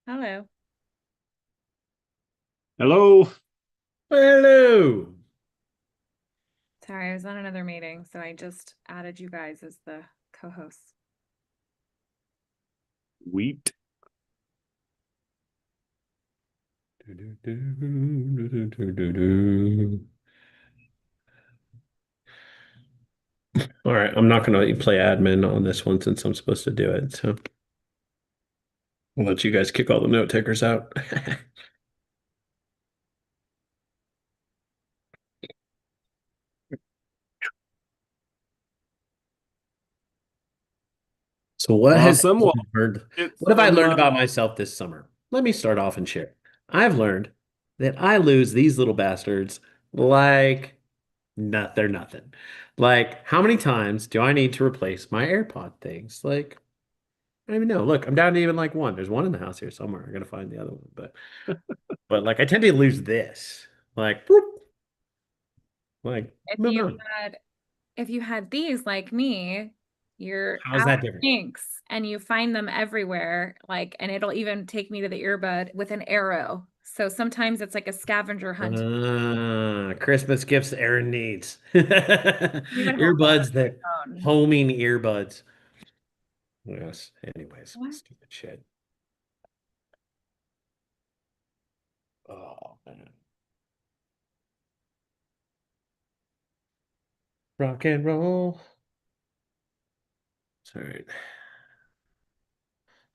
Hello. Hello. Hello. Sorry, I was on another meeting, so I just added you guys as the co-hosts. Wheat. All right, I'm not going to play admin on this one since I'm supposed to do it. So I'll let you guys kick all the note takers out. So Awesome. Well, it's what have I learned about myself this summer? Let me start off and share. I've learned that I lose these little bastards like they're nothing. Like, how many times do I need to replace my AirPod things? Like, I don't even know. Look, I'm down to even like one. There's one in the house here somewhere. I gotta find the other one, but like I tend to lose this. Like, boop, like If moving you on. had if you had these like me, you're How's out that of different? inks and you find them everywhere, like, and it'll even take me to the earbud with an arrow. So sometimes it's like a scavenger hunt. Christmas gifts Aaron needs. You even hold them Earbuds that on your phone. homing earbuds. Yes. Anyways, What? stupid shit. Oh man. Rock and roll. It's all right.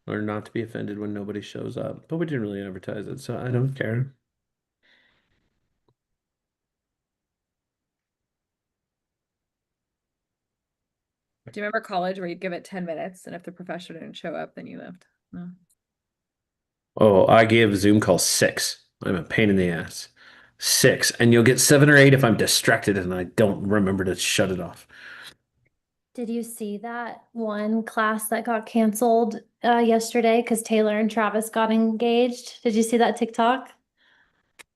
Learn not to be offended when nobody shows up. But we didn't really advertise it, so I don't care. Do you remember college where you'd give it 10 minutes and if the professor didn't show up, then you left? No. Oh, I give Zoom call 6. I'm a pain in the ass. 6. And you'll get 7 or 8 if I'm distracted and I don't remember to shut it off. Did you see that one class that got canceled yesterday because Taylor and Travis got engaged? Did you see that TikTok?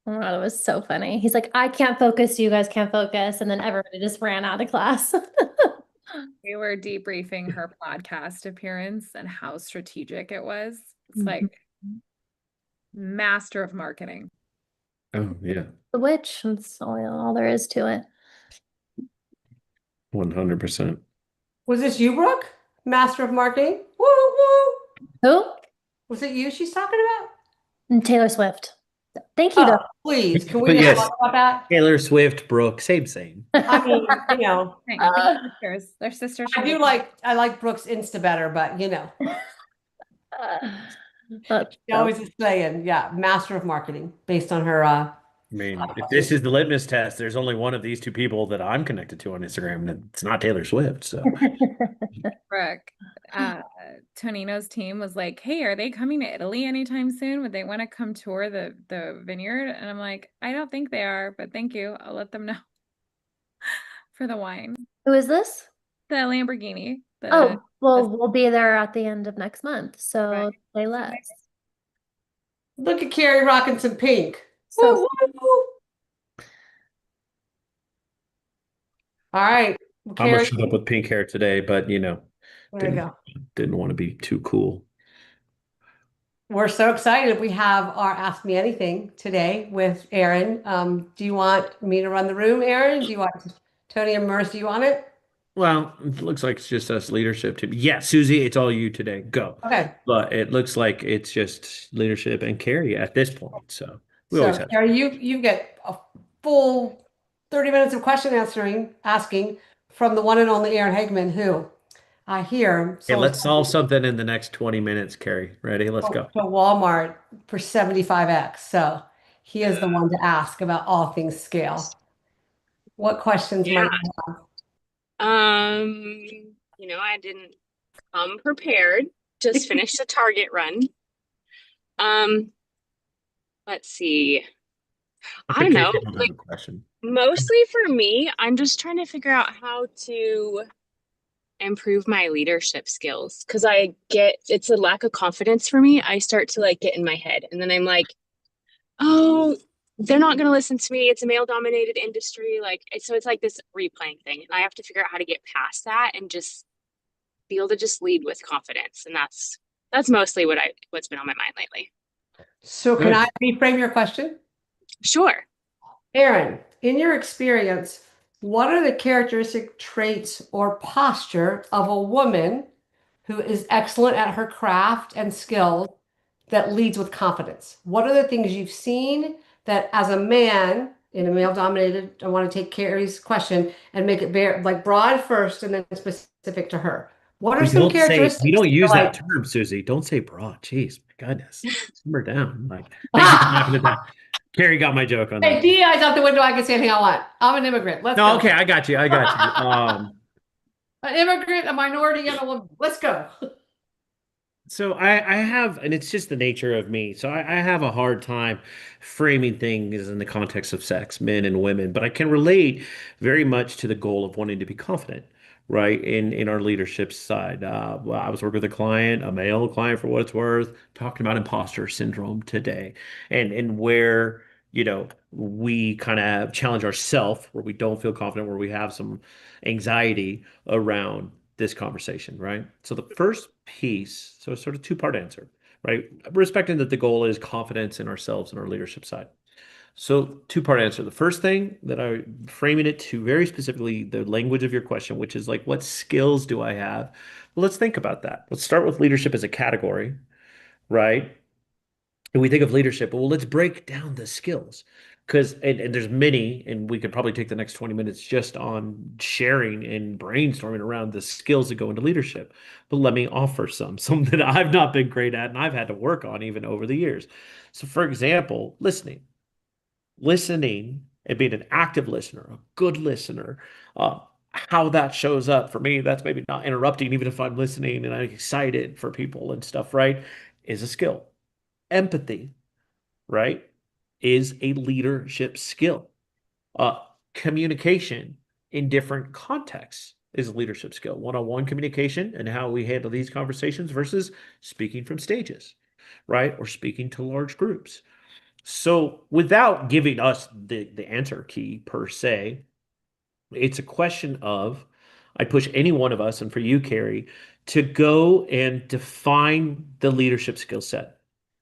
Oh my God, it was so funny. He's like, I can't focus, you guys can't focus. And then everybody just ran out of class. We were debriefing her podcast appearance and how strategic it was. It's Mhm. like master of marketing. Oh, yeah. The witch, that's all there is to it. 100%. Was this you, Brooke? Master of Marketing? Woo woo. Who? Was it you she's talking about? And Taylor Swift. Thank you, Oh, though. please. Can we But not yes, talk about that? Taylor Swift, Brooke, same. I mean, Hey, Uh, they're sisters. They're sisters I from do another. I like Brooke's Insta better, but that's she so always is saying, yeah, Master of Marketing based on her I mean, if this is the litmus test, there's only one of these two people that I'm connected to on Instagram, and it's not Taylor Swift. So, Brooke. Uh, Tonino's team was like, "Hey, are they coming to Italy anytime soon? Would they want to come tour the vineyard?" And I'm like, "I don't think they are, but thank you. I'll let them know for the wine." Who is this? The Lamborghini. Oh, The well, we'll be there at the end of next month. right. So say less. look at Carrie rocking some pink. So Woo, woo, woo. All right. Well, I'm gonna Carrie, shut up with pink hair today, but there you didn't go. didn't want to be too cool. We're so excited. We have our Ask Me Anything today with Aaron. Do you want me to run the room, Aaron? Do you want Tony and Merce? Do you want it? Well, it looks like it's just us leadership team. Yeah, Susie, it's all you today. Go. Okay. But it looks like it's just leadership and Carrie at this point. So we always So, have. Carrie, you get a full 30 minutes of question answering, asking from the one and only Aaron Hagman, who I hear Hey, sold let's solve something in the next 20 minutes, Carrie. Ready? Let's go. to Walmart for 75x. So he is the one to ask about all things scale. What questions Yeah. might you have? I didn't come prepared. Just finished a Target run. Um, let's see. I I don't think know. Casey don't have Like a question. mostly for me, I'm just trying to figure out how to improve my leadership skills because I get it's a lack of confidence for me. I start to like get in my head and then I'm like, oh, they're not going to listen to me. It's a male dominated industry. So it's like this replaying thing. And I have to figure out how to get past that and just be able to just lead with confidence. And that's mostly what's been on my mind lately. So can Good. I reframe your question? Sure. Aaron, in your experience, what are the characteristic traits or posture of a woman who is excellent at her craft and skills that leads with confidence? What are the things you've seen that as a man in a male dominated, I want to take Carrie's question and make it very like broad first and then specific to her. What are We some don't characteristics don't that you're use that like, term, Susie. Don't say broad. Jeez, my goodness. Simmer down. Like, thank you for laughing at that. Carrie got my joke on hey, that. DEI's out the window, I can say anything I want. I'm an immigrant. Let's No, go. okay, I got you. I got you. An immigrant, a minority, and a woman. Let's go. So I have, and it's just the nature of me. So I have a hard time framing things in the context of sex, men and women, but I can relate very much to the goal of wanting to be confident, right? In our leadership side. Well, I was working with a client, a male client for what it's worth, talking about imposter syndrome today, and where, we kind of challenge ourselves, where we don't feel confident, where we have some anxiety around this conversation, right? So the first piece, so sort of two-part answer, right? Respecting that the goal is confidence in ourselves and our leadership side. So two-part answer. The first thing that I framing it to very specifically the language of your question, which is like, what skills do I have? Well, let's think about that. Let's start with leadership as a category, right? And we think of leadership, well, let's break down the skills because and there's many, and we could probably take the next 20 minutes just on sharing and brainstorming around the skills that go into leadership. But let me offer some that I've not been great at and I've had to work on even over the years. So, for example, listening and being an active listener, a good listener, how that shows up for me, that's maybe not interrupting, even if I'm listening and I'm excited for people and stuff, right? Is a skill. Empathy, right, is a leadership skill. Uh, Communication in different contexts is a leadership skill. One-on-one communication and how we handle these conversations versus speaking from stages, right? Or speaking to large groups. So without giving us the answer key per se, it's a question of, I push any one of us, and for you, Carrie, to go and define the leadership skill set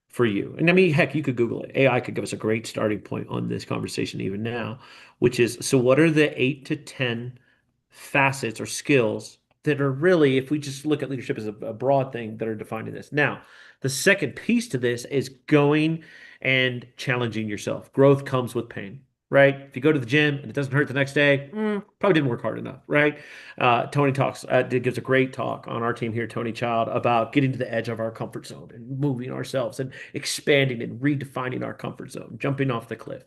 for you. And I mean, heck, you could Google it. AI could give us a great starting point on this conversation even now, which is, so what are the 8 to 10 facets or skills that are really, if we just look at leadership as a broad thing, that are defining this? Now, the second piece to this is going and challenging yourself. Growth comes with pain, right? If you go to the gym and it doesn't hurt the next day, probably didn't work hard enough, right? Tony gives a great talk on our team here, Tony Child, about getting to the edge of our comfort zone and moving ourselves and expanding and redefining our comfort zone, jumping off the cliff.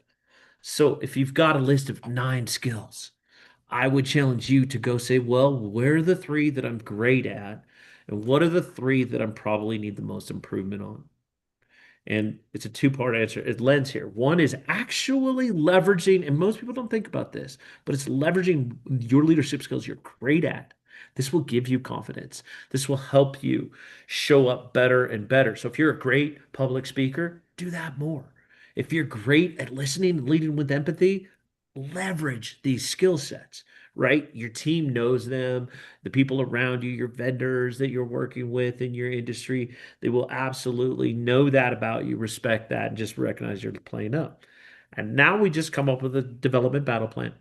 So if you've got a list of 9 skills, I would challenge you to go say, well, where are the 3 that I'm great at? And what are the 3 that I'm probably need the most improvement on? And it's a two-part answer. It lends here. One is actually leveraging, and most people don't think about this, but it's leveraging your leadership skills you're great at. This will give you confidence. This will help you show up better and better. So if you're a great public speaker, do that more. If you're great at listening and leading with empathy, leverage these skill sets, right? Your team knows them, the people around you, your vendors that you're working with in your industry, they will absolutely know that about you, respect that, and just recognize you're playing up. And now we just come up with a development battle plan,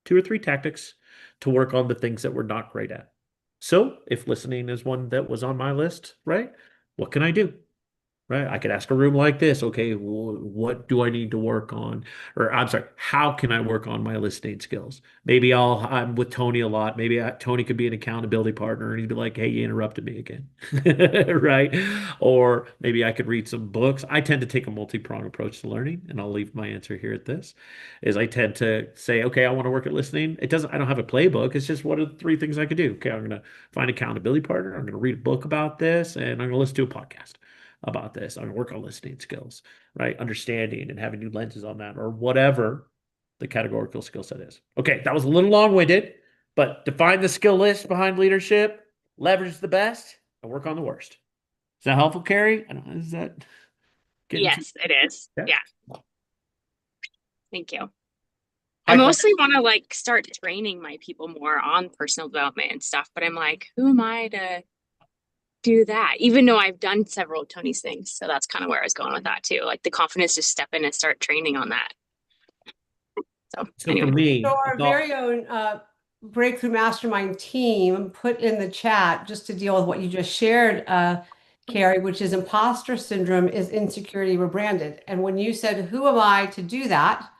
2 or 3 tactics to work on the things that we're not great at. So if listening is one that was on my list, right? What can I do? Right. I could ask a room like this. Okay, well, what do I need to work on? Or I'm sorry, how can I work on my listening skills? Maybe I'm with Tony a lot. Maybe Tony could be an accountability partner and he'd be like, hey, you interrupted me again. Right. Or maybe I could read some books. I tend to take a multi-pronged approach to learning, and I'll leave my answer here at this, is I tend to say, okay, I want to work at listening. I don't have a playbook. It's just what are the 3 things I could do? Okay, I'm going to find an accountability partner. I'm going to read a book about this, and I'm going to listen to a podcast about this. I'm going to work on listening skills, right? Understanding and having new lenses on that, or whatever the categorical skill set is. Okay, that was a little long-winded, but define the skill list behind leadership, leverage the best, and work on the worst. Is that helpful, Carrie? I don't know, is that Yes, it is. Yeah. Yeah. Thank you. I mostly want to like start training my people more on personal development and stuff, but I'm like, who am I to do that, even though I've done several of Tony's things. So that's kind of where I was going with that too. Like the confidence to step in and start training on that. So So anyway. for me, So our it's all- very own Breakthrough Mastermind team put in the chat just to deal with what you just shared, Carrie, which is imposter syndrome is insecurity rebranded. And when you said, "Who am I to do that?"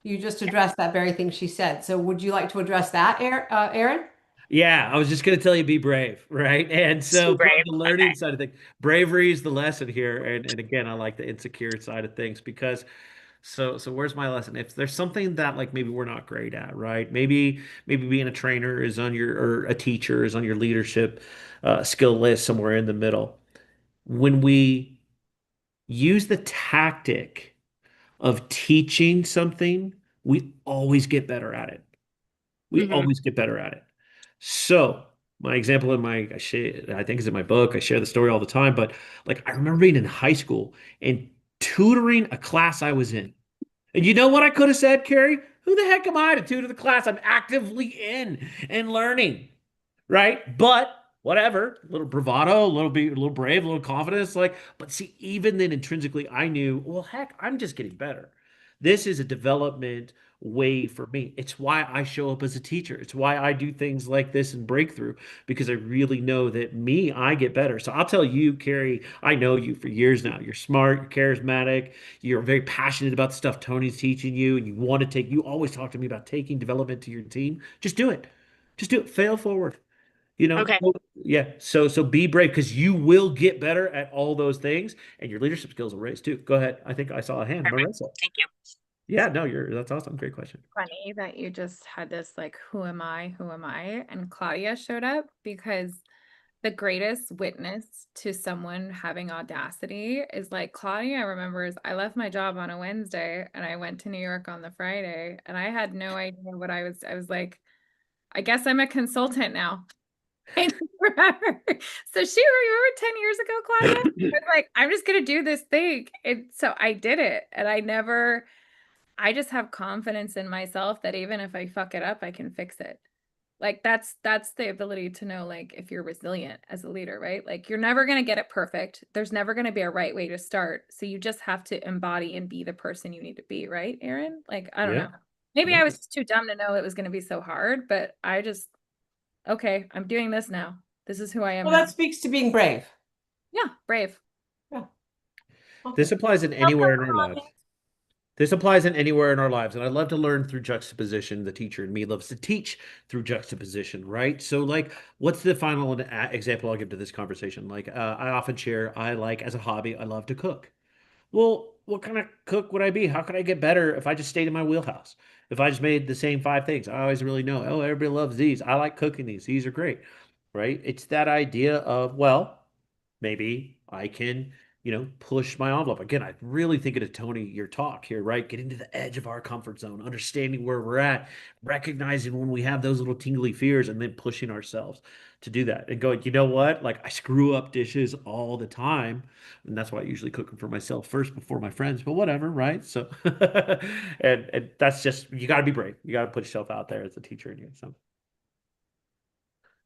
you just addressed that very thing she said. So would you like to address that, Aaron? yeah, I was just going to tell you be brave, right? And so Be from brave. the learning Okay. side of things, bravery is the lesson here. And again, I like the insecure side of things because so where's my lesson? If there's something that like maybe we're not great at, right? Maybe being a trainer is on your or a teacher is on your leadership skill list somewhere in the middle. When we use the tactic of teaching something, we always get better at it. We Mm-hmm. always get better at it. So my example in I think is in my book. I share the story all the time, but like I remember being in high school and tutoring a class I was in. And you know what I could have said, Carrie? Who the heck am I to tutor the class I'm actively in and learning? Right? But whatever, a little bravado, a little brave, a little confidence. Like, but see, even then, intrinsically, I knew, well, heck, I'm just getting better. This is a development way for me. It's why I show up as a teacher. It's why I do things like this and breakthrough because I really know that I get better. So I'll tell you, Carrie, I know you for years now. You're smart, you're charismatic, you're very passionate about the stuff Tony's teaching you, and you always talk to me about taking development to your team. Just do it. Just do it. Fail forward. Okay. Yeah. So be brave because you will get better at all those things, and your leadership skills will raise too. Go ahead. I think I saw a hand, Perfect. Marissa. Thank you. Yeah. No, that's awesome. Great question. Funny that you just had this like, who am I? Who am I? And Claudia showed up because the greatest witness to someone having audacity is like Claudia remembers I left my job on a Wednesday and I went to New York on the Friday and I had no idea what I was like, I guess I'm a consultant now. I remember. So she remember 10 years ago, Claudia? I was like, I'm just gonna do this thing. And so I did it. And I just have confidence in myself that even if I fuck it up, I can fix it. Like that's the ability to know like if you're resilient as a leader, right? Like you're never going to get it perfect. There's never going to be a right way to start. So you just have to embody and be the person you need to be, right, Aaron? Like I don't Yeah. know. Maybe I No. was just too dumb to know it was going to be so hard, but okay, I'm doing this now. This is who I am Well, now. that speaks to being brave. Yeah, brave. Yeah. This applies in anywhere in our lives. This applies in anywhere in our lives. And I love to learn through juxtaposition. The teacher in me loves to teach through juxtaposition, right? So, like, what's the final example I'll give to this conversation? Like, I often share, as a hobby, I love to cook. Well, what kind of cook would I be? How could I get better if I just stayed in my wheelhouse? If I just made the same 5 things, I always really know, oh, everybody loves these. I like cooking these. These are great, right? It's that idea of, well, maybe I can, push my envelope. Again, I really think of Tony, your talk here, right? Getting to the edge of our comfort zone, understanding where we're at, recognizing when we have those little tingly fears, and then pushing ourselves to do that and going, you know what? Like I screw up dishes all the time. And that's why I usually cook them for myself first before my friends, but whatever, right? So and that's just you gotta be brave. You gotta put yourself out there as a teacher in you. So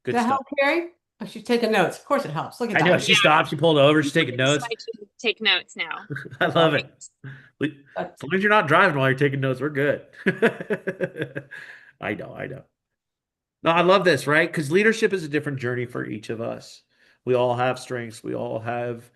good Does that stuff. help, Carrie? Oh, she's taking notes. Of course it helps. Look at I know that. she stopped, she pulled over, she's taking notes. So I can take notes now. I love it. As long as you're not driving while you're taking notes, we're good. I know. No, I love this, right? Because leadership is a different journey for each of us. We all have strengths. We all have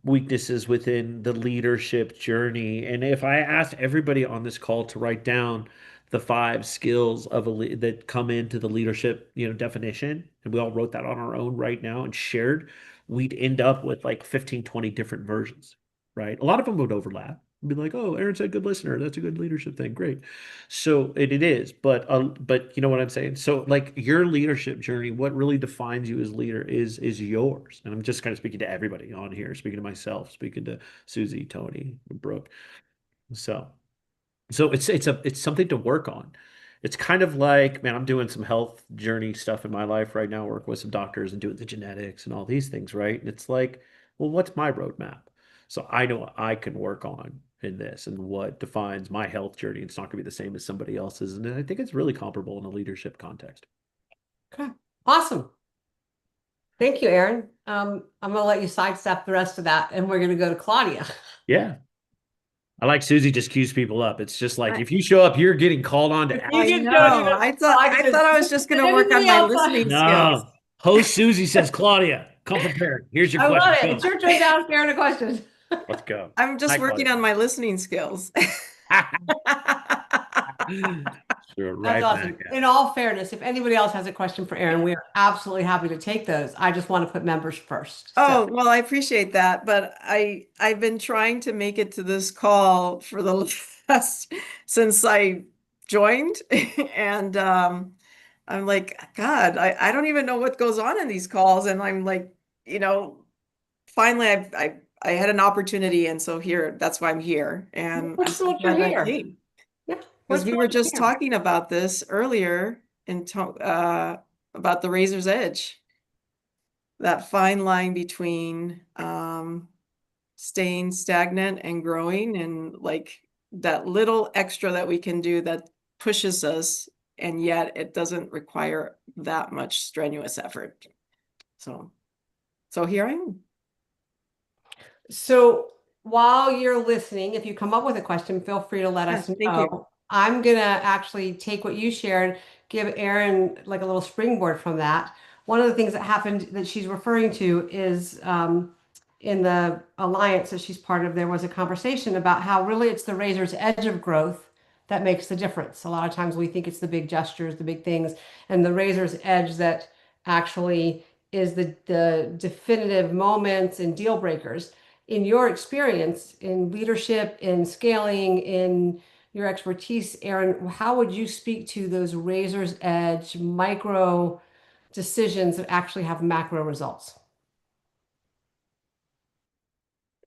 weaknesses within the leadership journey. And if I asked everybody on this call to write down the 5 skills that come into the leadership, definition, and we all wrote that on our own right now and shared, we'd end up with like 15, 20 different versions, right? A lot of them would overlap. Be like, oh, Aaron said good listener. That's a good leadership thing. Great. So it is, but you know what I'm saying? So like your leadership journey, what really defines you as leader is yours. And I'm just kind of speaking to everybody on here, speaking to myself, speaking to Susie, Tony, Brooke. So it's something to work on. It's kind of like, man, I'm doing some health journey stuff in my life right now, working with some doctors and doing the genetics and all these things, right? And it's like, well, what's my roadmap? So I know what I can work on in this and what defines my health journey. It's not going to be the same as somebody else's. And I think it's really comparable in a leadership context. Okay. Awesome. Thank you, Aaron. I'm gonna let you sidestep the rest of that, and we're gonna go to Claudia. Yeah. I like Susie just cues people up. It's just like if you show up, you're getting called on to You act. I can know. don't even I try thought I was just going to work on anybody my else. listening skills. No. Host Susie says, Claudia, come prepared. Here's your I question. love it. Go. It's your turn to ask Aaron a question. Let's go. I'm just Hi, working Claudia. on my listening skills. Sure, That's right awesome. back at In all fairness, if anybody else has a question for Aaron, we are absolutely happy to take those. I just want to put members first. Oh, well, I appreciate that, but I've been trying to make it to this call for the last since I joined, and I'm like, God, I don't even know what goes on in these calls, and I'm like, finally I had an opportunity, and so here, that's why I'm here, and We're I'm so thrilled you're glad I here. came. Yeah, Because we thrilled were you're just here. talking about this earlier about the razor's edge, that fine line between staying stagnant and growing, and like that little extra that we can do that pushes us, and yet it doesn't require that much strenuous effort. So here I am. So while you're listening, if you come up with a question, feel free to let us Thank know. you. I'm gonna actually take what you shared, give Erin like a little springboard from that. One of the things that happened that she's referring to is in the alliance that she's part of, there was a conversation about how really it's the razor's edge of growth that makes the difference. A lot of times we think it's the big gestures, the big things, and the razor's edge that actually is the definitive moments and deal breakers. In your experience in leadership, in scaling, in your expertise, Aaron, how would you speak to those razor's edge micro decisions that actually have macro results?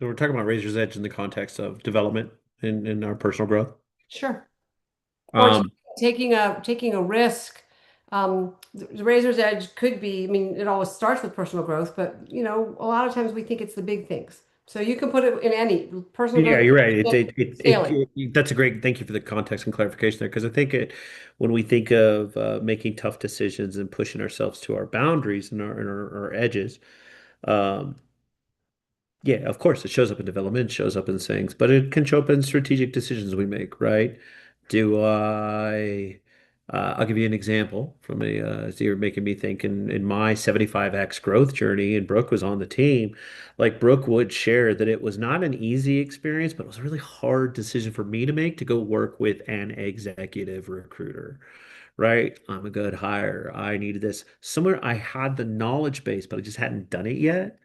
So we're talking about Razor's Edge in the context of development in our personal growth. Sure. Or Um, taking a risk. The razor's edge could be, I mean, it always starts with personal growth, but a lot of times we think it's the big things. So you can put it in any personal yeah, growth. you're right. Scaling. That's a great, thank you for the context and clarification there, because I think when we think of making tough decisions and pushing ourselves to our boundaries and our edges, um, yeah, of course, it shows up in development, shows up in things, but it can show up in strategic decisions we make, right? Do I, I'll give you an example from so you're making me think in my 75x growth journey, and Brooke was on the team. Like Brooke would share that it was not an easy experience, but it was a really hard decision for me to make to go work with an executive recruiter, right? I'm a good hire. I needed this. Somewhere I had the knowledge base, but I just hadn't done it yet,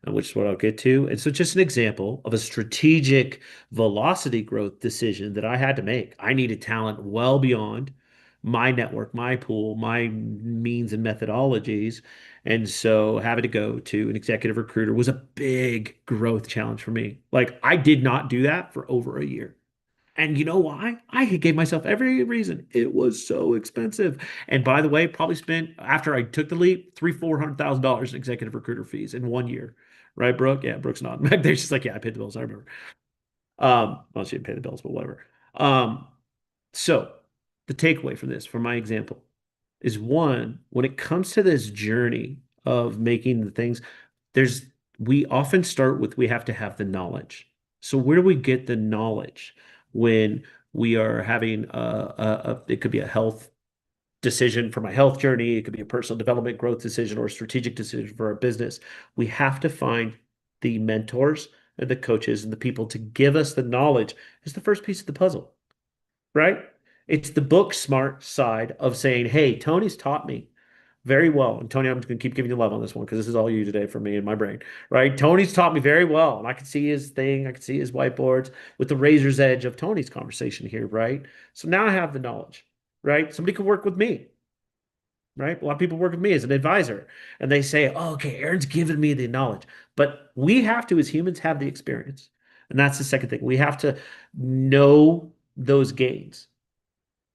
which is what I'll get to. And so, just an example of a strategic velocity growth decision that I had to make. I needed talent well beyond my network, my pool, my means and methodologies. And so, having to go to an executive recruiter was a big growth challenge for me. Like, I did not do that for over a year. And you know why? I gave myself every reason. It was so expensive. And by the way, probably spent after I took the leap, $400,000 in executive recruiter fees in 1 year. Right, Brooke? Yeah, Brooke's not back there. She's like, yeah, I paid the bills. I remember. Well, she didn't pay the bills, but whatever. So the takeaway from this, from my example, is one, when it comes to this journey of making the things, we often start with we have to have the knowledge. So where do we get the knowledge when we are having it could be a health decision for my health journey, it could be a personal development growth decision or a strategic decision for our business. We have to find the mentors and the coaches and the people to give us the knowledge is the first piece of the puzzle, right? It's the book smart side of saying, hey, Tony's taught me very well. And Tony, I'm just going to keep giving you love on this one because this is all you today for me and my brain, right? Tony's taught me very well. And I can see his thing. I can see his whiteboards with the razor's edge of Tony's conversation here, right? So now I have the knowledge, right? Somebody could work with me, right? A lot of people work with me as an advisor and they say, oh, okay, Aaron's given me the knowledge. But we have to, as humans, have the experience. And that's the second thing. We have to know those gains.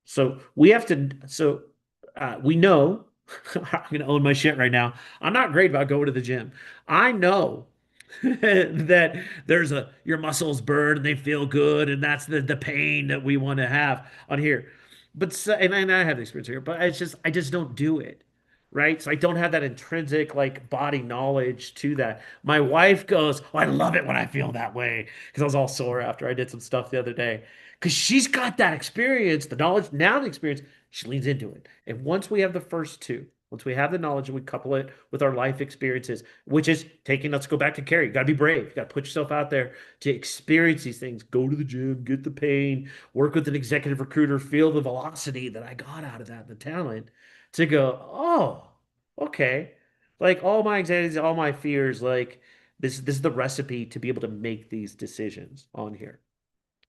So we have to, we know, I'm going to own my shit right now. I'm not great about going to the gym. I know that your muscles burn and they feel good, and that's the pain that we want to have on here. But and I have the experience here, but I just don't do it, right? So I don't have that intrinsic like body knowledge to that. My wife goes, "Oh, I love it when I feel that way," because I was all sore after I did some stuff the other day. Because she's got that experience, the knowledge, now the experience, she leans into it. And once we have the first two, once we have the knowledge and we couple it with our life experiences, which is taking, let's go back to Carrie. You got to be brave. You got to put yourself out there to experience these things. Go to the gym, get the pain, work with an executive recruiter, feel the velocity that I got out of that, the talent to go, oh, okay. Like all my anxieties, all my fears, like this is the recipe to be able to make these decisions on here.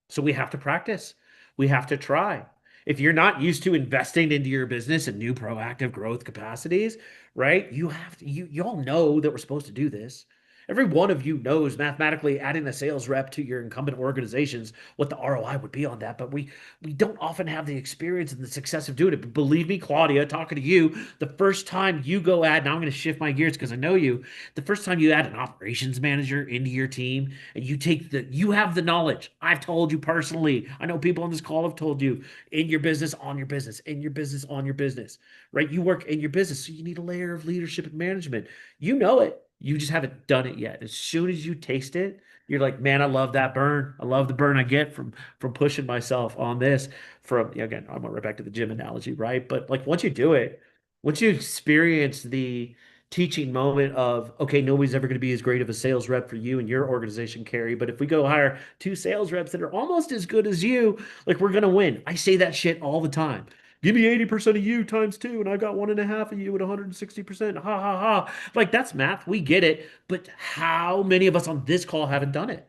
So we have to practice. We have to try. If you're not used to investing into your business and new proactive growth capacities, right? You have to, you all know that we're supposed to do this. Every one of you knows mathematically adding a sales rep to your incumbent organizations what the ROI would be on that, but we don't often have the experience and the success of doing it. But believe me, Claudia, talking to you, the first time you go add, now I'm going to shift my gears because I know you, the first time you add an operations manager into your team and you have the knowledge. I've told you personally, I know people on this call have told you, in your business, on your business, in your business, on your business, right? You work in your business, so you need a layer of leadership and management. You know it. You just haven't done it yet. As soon as you taste it, you're like, man, I love that burn. I love the burn I get from pushing myself on this. From again, I'm right back to the gym analogy, right? But like once you do it, once you experience the teaching moment of, okay, nobody's ever going to be as great of a sales rep for you and your organization, Carrie. But if we go hire two sales reps that are almost as good as you, like we're going to win. I say that shit all the time. Give me 80% of you times two, and I got 1.5 of you at 160%. Ha ha ha. Like that's math. We get it. But how many of us on this call haven't done it?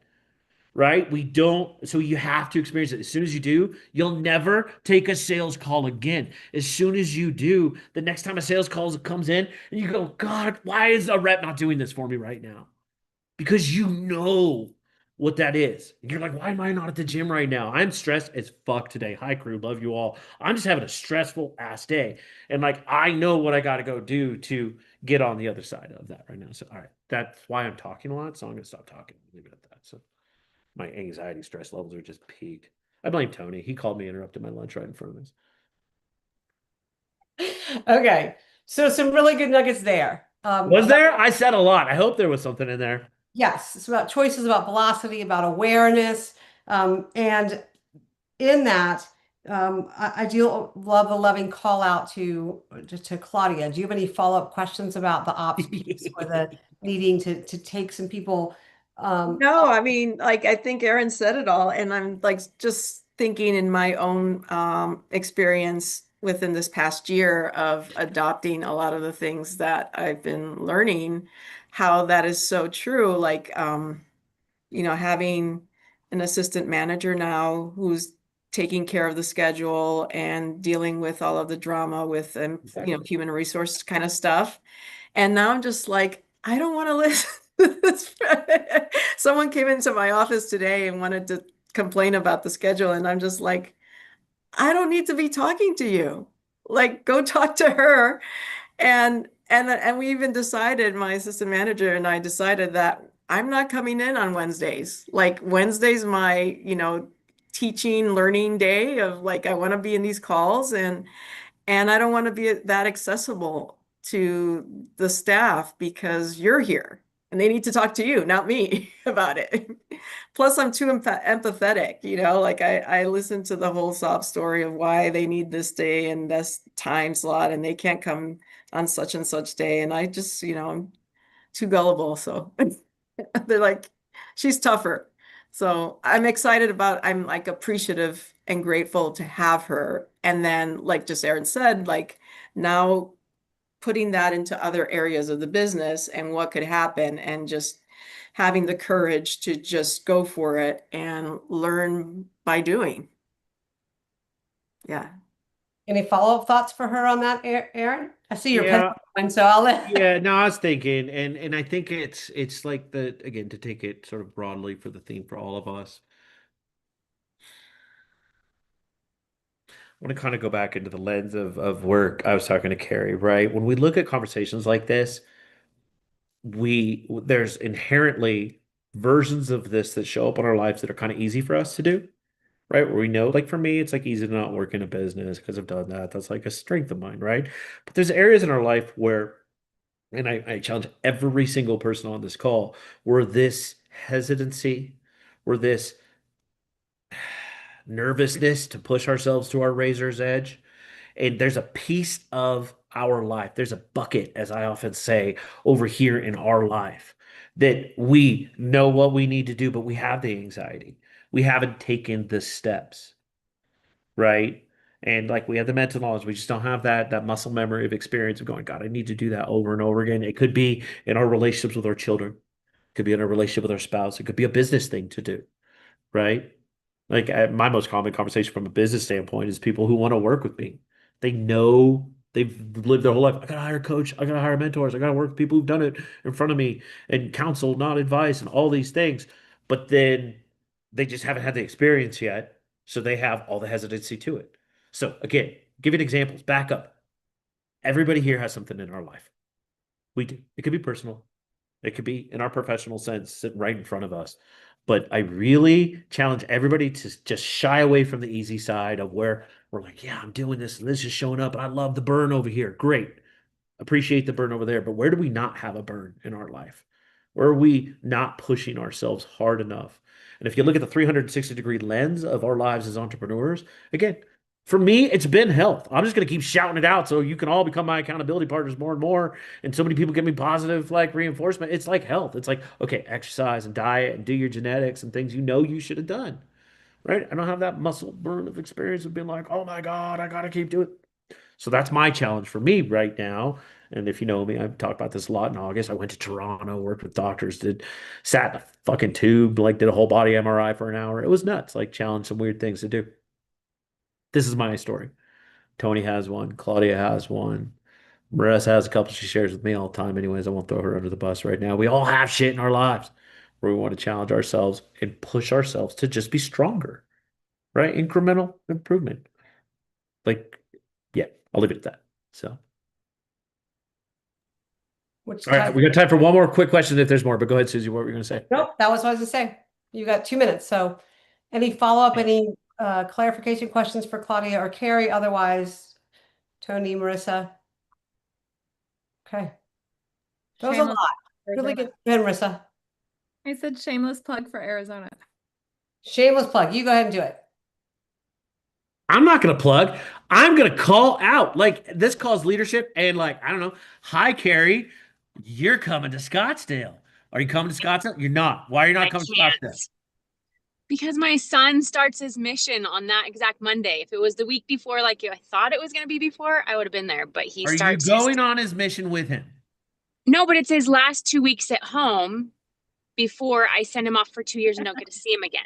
Right? We don't. So you have to experience it. As soon as you do, you'll never take a sales call again. As soon as you do, the next time a sales call comes in, and you go, God, why is a rep not doing this for me right now? Because you know what that is. And you're like, why am I not at the gym right now? I'm stressed as fuck today. Hi, crew. Love you all. I'm just having a stressful ass day. And like, I know what I got to go do to get on the other side of that right now. So, all right. That's why I'm talking a lot. So I'm going to stop talking. Leave it at that. So my anxiety, stress levels are just peaked. I blame Tony. He called me, interrupted my lunch right in front of us. Okay, so some really good nuggets there. Was there? I said a lot. I hope there was something in there. Yes, it's about choices, about velocity, about awareness. And in that, I do love the loving call out to Claudia. Do you have any follow-up questions about the ops piece or the needing to take some people? No, I mean, like I think Erin said it all, and I'm like just thinking in my own experience within this past year of adopting a lot of the things that I've been learning, how that is so true. Like having an assistant manager now who's taking care of the schedule and dealing with all of the drama with Exactly. human resource kind of stuff. And now I'm just like, I don't want to listen to this. Someone came into my office today and wanted to complain about the schedule, and I'm just like, I don't need to be talking to you. Like, go talk to her. And we even decided, my assistant manager and I decided that I'm not coming in on Wednesdays. Like Wednesday's my, teaching, learning day of like I want to be in these calls and I don't want to be that accessible to the staff because you're here and they need to talk to you, not me, about it. Plus, I'm too empathetic, like I listen to the whole sob story of why they need this day and this time slot and they can't come on such and such day. And I just, I'm too gullible. So they're like, she's tougher. So I'm like appreciative and grateful to have her. And then, like just Erin said, like now putting that into other areas of the business and what could happen and just having the courage to just go for it and learn by doing. Yeah. Any follow-up thoughts for her on that, Erin? I see your Yeah. pen, so I'll let. Yeah, no, I was thinking, and I think it's like again, to take it sort of broadly for the theme for all of us. I want to kind of go back into the lens of work. I was talking to Carrie, right? When we look at conversations like this, there's inherently versions of this that show up in our lives that are kind of easy for us to do. right? Where we know, like for me, it's like easy to not work in a business because I've done that. That's like a strength of mine, right? But there's areas in our life where, and I challenge every single person on this call, where this hesitancy, where this nervousness to push ourselves to our razor's edge, and there's a piece of our life, there's a bucket, as I often say, over here in our life that we know what we need to do, but we have the anxiety. We haven't taken the steps, right? And like we have the mental knowledge, we just don't have that muscle memory of experience of going, God, I need to do that over and over again. It could be in our relationships with our children, it could be in our relationship with our spouse, it could be a business thing to do, right? Like my most common conversation from a business standpoint is people who want to work with me. They know they've lived their whole life. I gotta hire a coach. I gotta hire mentors. I gotta work with people who've done it in front of me and counsel, not advice, and all these things. But then they just haven't had the experience yet, so they have all the hesitancy to it. So again, giving examples, back up. Everybody here has something in our life. We do. It could be personal. It could be in our professional sense, sitting right in front of us. But I really challenge everybody to just shy away from the easy side of where we're like, yeah, I'm doing this and this is showing up. And I love the burn over here. Great. Appreciate the burn over there. But where do we not have a burn in our life? Where are we not pushing ourselves hard enough? And if you look at the 360-degree lens of our lives as entrepreneurs, again, for me, it's been health. I'm just going to keep shouting it out so you can all become my accountability partners more and more. And so many people give me positive like reinforcement. It's like health. It's like, okay, exercise and diet and do your genetics and things you know you should have done. Right? I don't have that muscle burn of experience of being like, oh my God, I got to keep doing it. So that's my challenge for me right now. And if you know me, I've talked about this a lot in August. I went to Toronto, worked with doctors, sat in a fucking tube, like did a whole body MRI for an hour. It was nuts, like challenge some weird things to do. This is my story. Tony has one. Claudia has one. Marissa has a couple she shares with me all the time. Anyways, I won't throw her under the bus right now. We all have shit in our lives where we want to challenge ourselves and push ourselves to just be stronger, right? Incremental improvement. Like, yeah, I'll leave it at that. So, Which all right, we got time for one more quick question if there's more, but go ahead, Susie. What were you going to say? Nope, that was what I was going to say. You got 2 minutes. So any follow-up, any clarification questions for Claudia or Carrie? Otherwise, Tony, Marissa. Okay. That was a Shameless lot. plug for Really good. Arizona. Go ahead, Marissa. I said shameless plug for Arizona. Shameless plug. You go ahead and do it. I'm not going to plug. I'm going to call out. Like, this calls leadership and, like, I don't know. Hi, Carrie. You're coming to Scottsdale. Are you coming to Scottsdale? You're not. Why are you not I coming to can't. Scottsdale? Because my son starts his mission on that exact Monday. If it was the week before, like I thought it was going to be before, I would have been there. But he Are you starts going on his mission with him? No, but it's his last 2 weeks at home before I send him off for 2 years and don't get to see him again.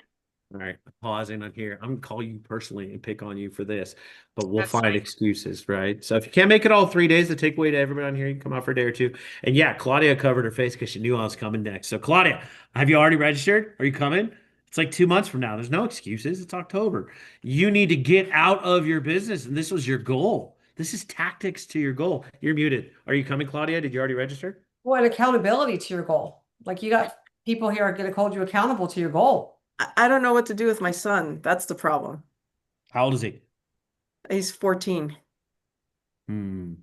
All right, pausing on here. I'm gonna call you personally and pick on you for this, but we'll That's find fine. excuses, right? So if you can't make it all 3 days, the takeaway to everybody on here, you can come out for a day or two. And yeah, Claudia covered her face because she knew I was coming next. So Claudia, have you already registered? Are you coming? It's like 2 months from now. There's no excuses. It's October. You need to get out of your business, and this was your goal. This is tactics to your goal. You're muted. Are you coming, Claudia? Did you already register? Well, and accountability to your goal. Like you got people here are going to hold you accountable to your goal. I don't know what to do with my son. That's the problem. How old is he? He's 14. Hmm.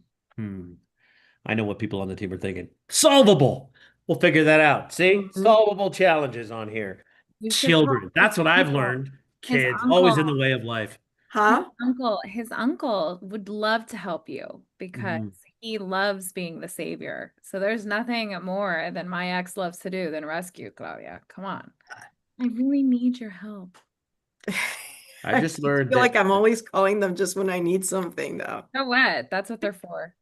I know what people on the team are thinking. Solvable. We'll figure that out. See? Mhm. Solvable challenges on here. You should Children. talk That's to what I've people. learned. His Kids, always in the uncle. way of life. Huh? His uncle would love to help you because Mhm. he loves being the savior. So there's nothing more than my ex loves to do than rescue Claudia. Come on. I really need your help. I just learned feel like that I'm always calling them just when I need something, though. So what? That's what they're for.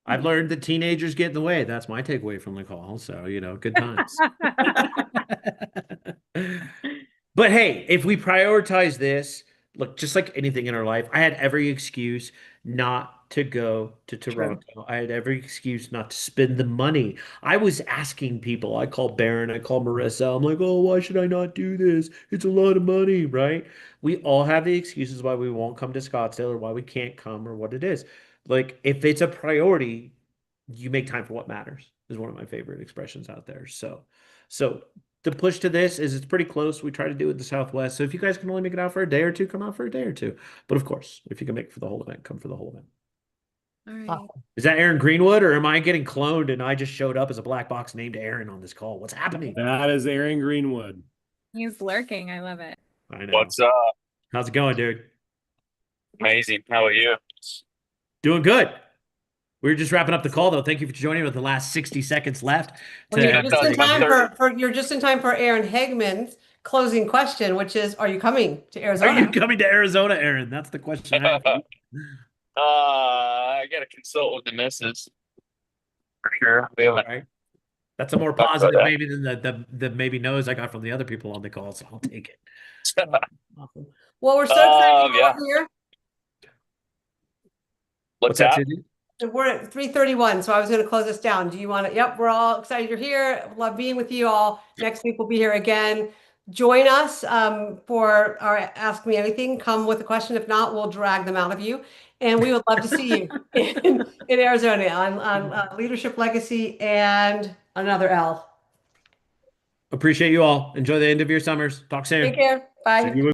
I've learned that teenagers get in the way. That's my takeaway from the call. So, good times. But hey, if we prioritize this, look, just like anything in our life, I had every excuse not to go to Toronto. I had every excuse not to spend the money. I was asking people, I called Baron, I called Marissa. I'm like, oh, why should I not do this? It's a lot of money, right? We all have the excuses why we won't come to Scottsdale or why we can't come or what it is. Like, if it's a priority, you make time for what matters, is one of my favorite expressions out there. So the push to this is it's pretty close. We try to do it in the Southwest. So if you guys can only make it out for a day or two, come out for a day or two. But of course, if you can make it for the whole event, come for the whole event. All right. Awesome. Is that Aaron Greenwood, or am I getting cloned and I just showed up as a black box named Aaron on this call? What's happening? That is Aaron Greenwood. He's lurking. I love it. I know. What's up? How's it going, dude? Amazing. How are you? Doing good. We were just wrapping up the call, though. Thank you for joining with the last 60 seconds left. Well, you're To, just in time Third. you're just in time for Aaron Hagman's closing question, which is, are you coming to are Arizona? you coming to Arizona, Aaron? That's the question. I have. I got to consult with the missus for sure. We All haven't. right. That's a more Talk about positive that. maybe than the maybe no's I got from the other people on the call, so I'll take it. Awesome. Well, we're so excited Yeah. you're here. What's that? Susie? We're at 3:31, so I was going to close this down. Do you want to? Yep, we're all excited you're here. Love being with you all. Next week we'll be here again. Join us for our Ask Me Anything. Come with a question. If not, we'll drag them out of you. And we would love to see you in Arizona on Leadership Legacy and another L. Appreciate you all. Enjoy the end of your summers. Talk soon. Take care. Bye. See you